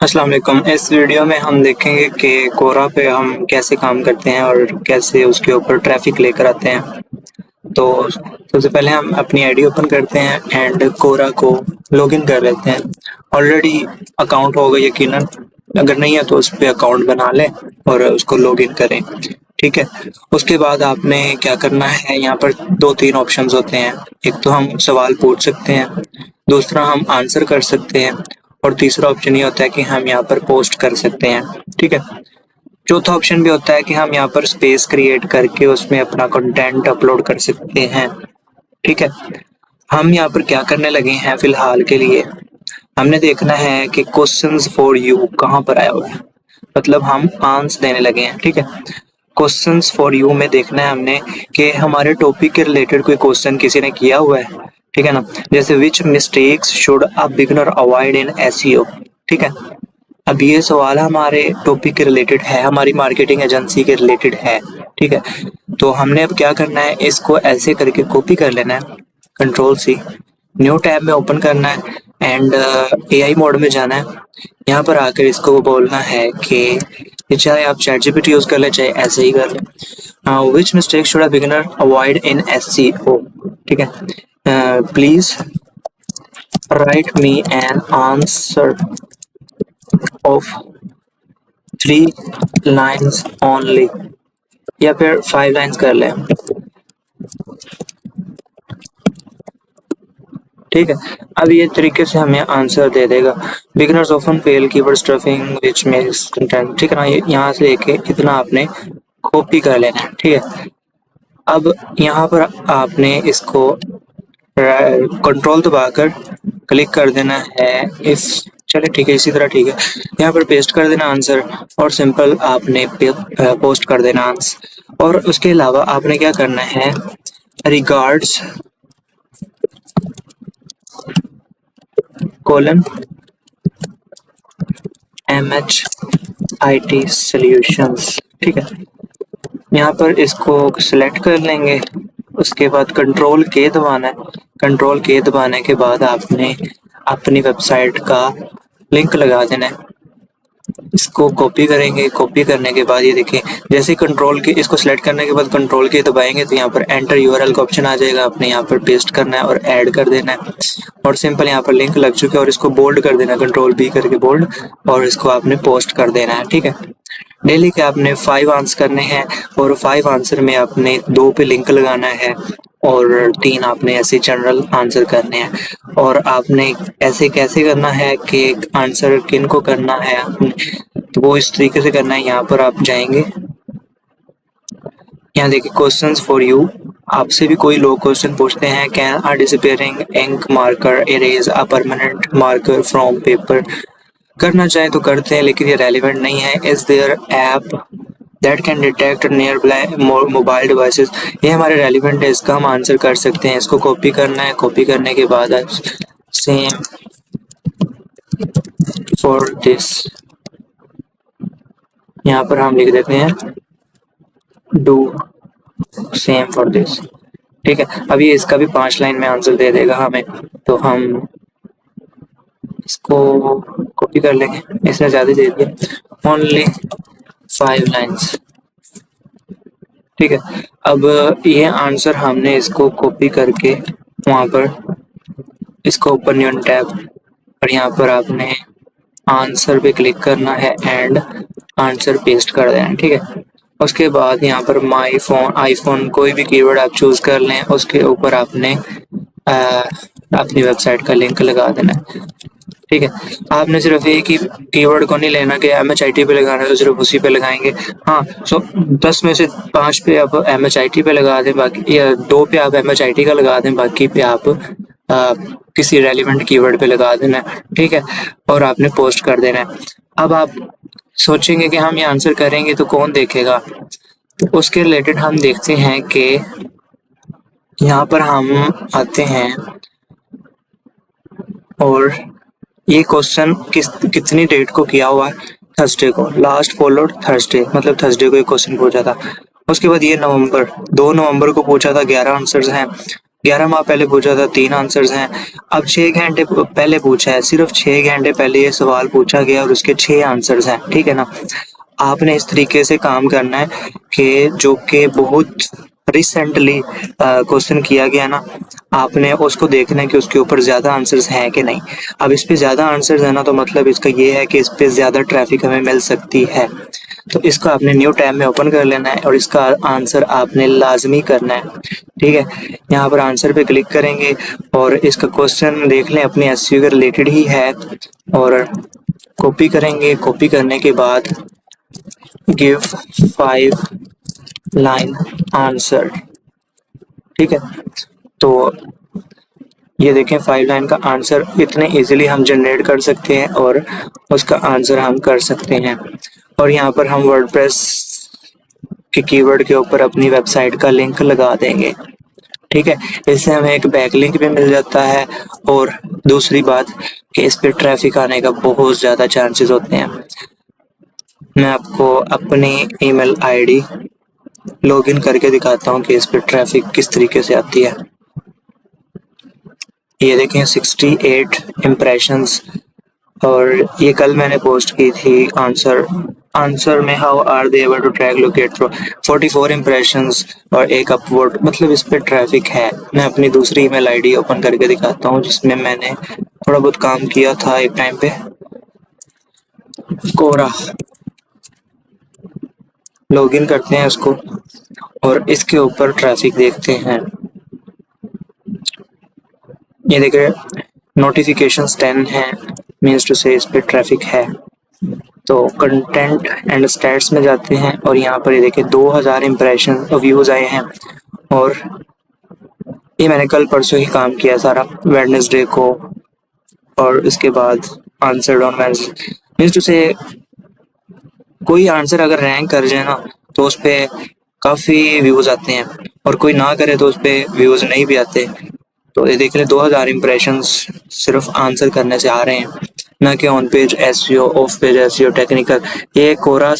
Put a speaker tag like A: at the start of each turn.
A: अस्सलाम वालेकुम। इस वीडियो में हम देखेंगे कि कोरा पे हम कैसे काम करते हैं और कैसे उसके ऊपर ट्रैफिक लेकर आते हैं। तो सबसे पहले हम अपनी आईडी ओपन करते हैं एंड कोरा को लॉगिन कर लेते हैं। ऑलरेडी अकाउंट होगा यकीनन, अगर नहीं है तो उस पर अकाउंट बना लें और उसको लॉगिन करें। ठीक है, उसके बाद आपने क्या करना है, यहाँ पर दो तीन ऑप्शंस होते हैं। एक तो हम सवाल पूछ सकते हैं, दूसरा हम आंसर कर सकते हैं और तीसरा ऑप्शन ये होता है कि हम यहाँ पर पोस्ट कर सकते हैं। ठीक है, चौथा ऑप्शन भी होता है कि हम यहाँ पर स्पेस क्रिएट करके उसमें अपना कंटेंट अपलोड कर सकते हैं। ठीक है, हम यहाँ पर क्या करने लगे हैं फिलहाल के लिए, हमने देखना है कि क्वेश्चंस फॉर यू कहाँ पर आया हुआ है, मतलब हम आंसर देने लगे हैं। ठीक है, क्वेश्चंस फॉर यू में देखना है हमने कि हमारे टॉपिक के रिलेटेड कोई क्वेश्चन किसी ने किया हुआ है। ठीक है ना, जैसे which mistakes should a beginner avoid in SEO. ठीक है, अब ये सवाल हमारे टॉपिक के रिलेटेड है, हमारी मार्केटिंग एजेंसी के रिलेटेड है। ठीक है, तो हमने अब क्या करना है, इसको ऐसे करके कॉपी कर लेना है, कंट्रोल सी, न्यू टैब में ओपन करना है एंड एआई मोड में जाना है। यहाँ पर आकर इसको बोलना है कि चाहे आप चैट जीपीटी यूज कर ले चाहे ऐसे ही कर ले। Which mistake should a beginner avoid in SEO. ठीक है, please write me an answer of 3 lines only, या फिर 5 लाइन्स कर लें। ठीक है, अब ये तरीके से हमें आंसर दे देगा। Beginners often fail keyword stuffing which makes content. ठीक है ना, यहाँ से लेके इतना आपने कॉपी कर लेना है। ठीक है, अब यहाँ पर आपने इसको कंट्रोल दबाकर क्लिक कर देना है इस, चलिए ठीक है, इसी तरह ठीक है, यहाँ पर पेस्ट कर देना आंसर और सिंपल आपने पोस्ट कर देना आंसर। और उसके अलावा आपने क्या करना है, रिगार्ड्स कोलन MHIT सॉल्यूशंस। ठीक है, यहाँ पर इसको सिलेक्ट कर लेंगे, उसके बाद कंट्रोल के दबाना है। कंट्रोल के दबाने के बाद आपने अपनी वेबसाइट का लिंक लगा देना है। इसको कॉपी करेंगे, कॉपी करने के बाद ये देखें, जैसे कंट्रोल के इसको सिलेक्ट करने के बाद कंट्रोल के दबाएंगे तो यहाँ पर एंटर यूआरएल का ऑप्शन आ जाएगा। आपने यहाँ पर पेस्ट करना है और ऐड कर देना है और सिंपल यहाँ पर लिंक लग चुका है और इसको बोल्ड कर देना, कंट्रोल बी करके बोल्ड, और इसको आपने पोस्ट कर देना है। ठीक है, डेली के आपने 5 आंसर करने हैं और 5 आंसर में आपने 2 पे लिंक लगाना है और 3 आपने ऐसे जनरल आंसर करने हैं। और आपने ऐसे कैसे करना है कि आंसर किन को करना है आपने, तो वो इस तरीके से करना है। यहाँ पर आप जाएंगे, यहाँ देखिए क्वेश्चंस फॉर यू, आपसे भी कोई लोग क्वेश्चन पूछते हैं, can a disappearing ink marker erase a permanent marker from paper. करना चाहे तो करते हैं लेकिन ये रेलिवेंट नहीं है। Is their app that can detect near by mobile devices. ये हमारे रेलिवेंट है, इसका हम आंसर कर सकते हैं। इसको कॉपी करना है, कॉपी करने के बाद सेम फॉर दिस, यहाँ पर हम लिख देते हैं डू सेम फॉर दिस। ठीक है, अब ये इसका भी 5 लाइन में आंसर दे देगा हमें, तो हम इसको कॉपी कर लेंगे, इसने ज़्यादा दे दिया, ओनली 5 लाइन्स। ठीक है, अब ये आंसर हमने इसको कॉपी करके वहाँ पर इसको ओपन न्यू टैब और यहाँ पर आपने आंसर पे क्लिक करना है एंड आंसर पेस्ट कर देना है। ठीक है, उसके बाद यहाँ पर माई फोन आईफोन कोई भी कीवर्ड आप चूज कर लें, उसके ऊपर आपने अपनी वेबसाइट का लिंक लगा देना है। ठीक है, आपने सिर्फ एक ही कीवर्ड को नहीं लेना कि MHIT पे लगाना है तो सिर्फ उसी पे लगाएंगे। हाँ, 10 में से 5 पे आप MHIT पे लगा दें, बाकी या 2 पे आप MHIT का लगा दें, बाकी पे आप किसी रेलिवेंट कीवर्ड पे लगा देना है। ठीक है, और आपने पोस्ट कर देना है। अब आप सोचेंगे कि हम ये आंसर करेंगे तो कौन देखेगा, तो उसके रिलेटेड हम देखते हैं कि यहाँ पर हम आते हैं और ये क्वेश्चन कितनी डेट को किया हुआ है, थर्सडे को, लास्ट फॉलोड थर्सडे, मतलब थर्सडे को ये क्वेश्चन पूछा था। उसके बाद ये 2 नवंबर को पूछा था, 11 आंसर्स हैं। 11 माह पहले पूछा था 3 आंसर्स हैं। अब 6 घंटे पहले पूछा है, सिर्फ 6 घंटे पहले ये सवाल पूछा गया और उसके 6 आंसर्स हैं, ठीक है ना। आपने इस तरीके से काम करना है कि जो कि बहुत रिसेंटली क्वेश्चन किया गया ना, आपने उसको देखना है कि उसके ऊपर ज़्यादा आंसर्स हैं कि नहीं। अब इस पे ज़्यादा आंसर्स है ना, तो मतलब इसका ये है कि इस पे ज़्यादा ट्रैफिक हमें मिल सकती है। तो इसको आपने न्यू टैब में ओपन कर लेना है और इसका आंसर आपने लाजमी करना है, ठीक है। यहाँ पर आंसर पे क्लिक करेंगे और इसका क्वेश्चन देख लें, अपने एसईओ के रिलेटेड ही है, और कॉपी करेंगे। कॉपी करने के बाद गिव 5 लाइन आंसर, ठीक है। तो ये देखें 5 लाइन का आंसर इतने इजीली हम जनरेट कर सकते हैं और उसका आंसर हम कर सकते हैं। और यहाँ पर हम वर्डप्रेस के कीवर्ड के ऊपर अपनी वेबसाइट का लिंक लगा देंगे, ठीक है। इससे हमें एक बैकलिंक भी मिल जाता है और दूसरी बात कि इस पे ट्रैफिक आने का बहुत ज़्यादा चांसेस होते हैं। मैं आपको अपनी ईमेल आईडी लॉगिन करके दिखाता हूँ कि इस पे ट्रैफिक किस तरीके से आती है। ये देखें 68 इम्प्रेशंस, और ये कल मैंने पोस्ट की थी। आंसर में how are they able to track locate through 44 impressions और एक अपवोड, मतलब इस पे ट्रैफिक है। मैं अपनी दूसरी ईमेल आईडी ओपन करके दिखाता हूँ जिसमें मैंने थोड़ा बहुत काम किया था एक टाइम पे। कोरा लॉगिन करते हैं इसको और इसके ऊपर ट्रैफिक देखते हैं। ये देखिए नोटिफिकेशंस 10 हैं, मीन्स टू से इस पे ट्रैफिक है। तो कंटेंट एंड स्टैट्स में जाते हैं और यहाँ पर ये देखिए 2000 इम्प्रेशन व्यूज आए हैं, और ये मैंने कल परसों ही काम किया सारा, वेडनेसडे को। और इसके बाद answer on Wednesday, means to say कोई आंसर अगर रैंक कर जाए ना तो उस पर काफ़ी व्यूज़ आते हैं, और कोई ना करे तो उस पर व्यूज़ नहीं भी आते। तो ये देख लें 2000 इम्प्रेशंस सिर्फ आंसर करने से आ रहे हैं, ना कि on page SEO, of page SEO, technical. ये कोरा